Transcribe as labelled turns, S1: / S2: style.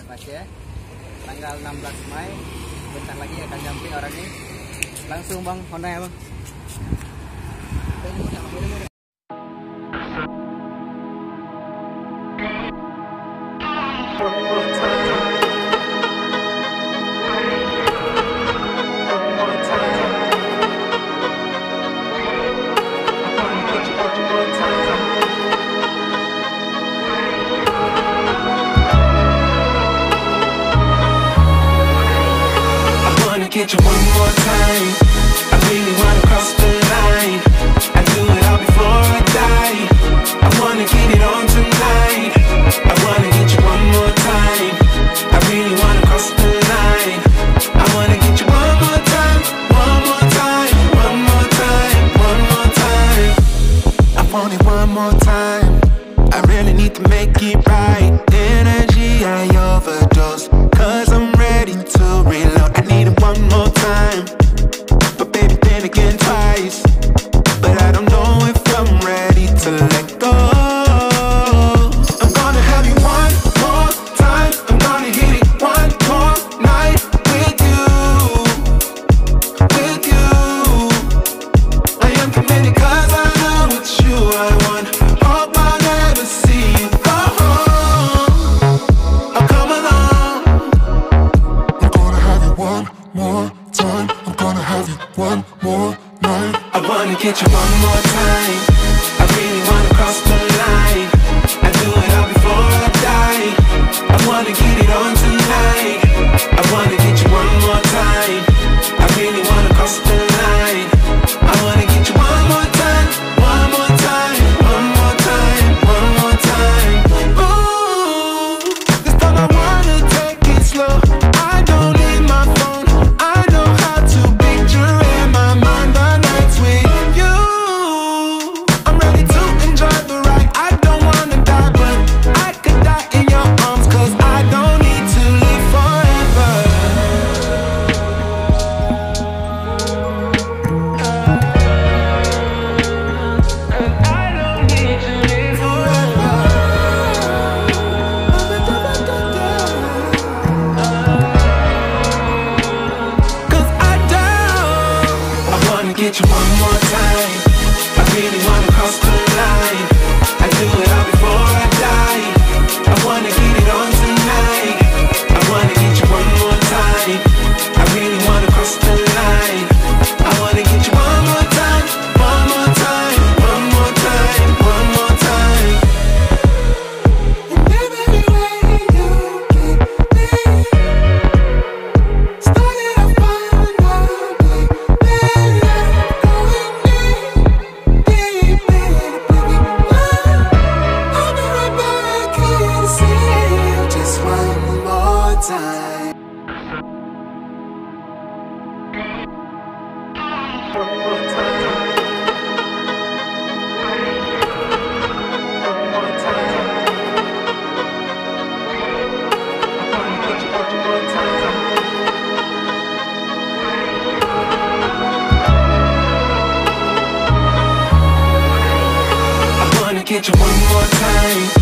S1: Mas ya, tanggal 16 Mei bentar lagi akan nyampe orangnya. Langsung bang, Honda ya bang.
S2: Get you one more time. I really wanna cross the line. I do it all before I die. I wanna get it on tonight. I wanna get you one more time. I really wanna cross the line. I wanna get you one more time, one more time, one more time, one more time. I want it one more time. I really need to make it right. Energy I overdose, 'cause I'm ready to reload. I need it one more time, but baby then again twice. But I don't know if I'm ready to let go. I'm gonna have you one more time. I'm gonna hit it one more night with you, with you. I am committed 'cause I know it's you I want. Hope I never see you go home. Oh, come along.
S3: I'm gonna have you one more time. I'm gonna have you one more night.
S2: I wanna get you one more time. I really wanna cross the line. I do it all before I die. I wanna get it on tonight. I wanna get you one more time. I really wanna cross the line. I wanna get you one more time, one more time, one more time, one more time. Ooh, this time I wanna take it slow. I don't need my phone. I know how to picture in my mind the nights with you. I'm ready to enjoy the ride. I don't wanna die, but I could die in your arms, 'cause I don't need to live forever. I don't need to live forever. 'Cause I don't. I wanna get you one more time. I really wanna cross the line. I do it all before I die. I wanna get it on tonight. I wanna get you one more time. I really wanna cross the line. I wanna get you one more time, one more time, one more time, one more time. And every way you keep me started off fine, now then I'm going deep in a big love. I'll be right back here to see you just one more time. One more time. One more time. I wanna get you one more time. I wanna get you one more time.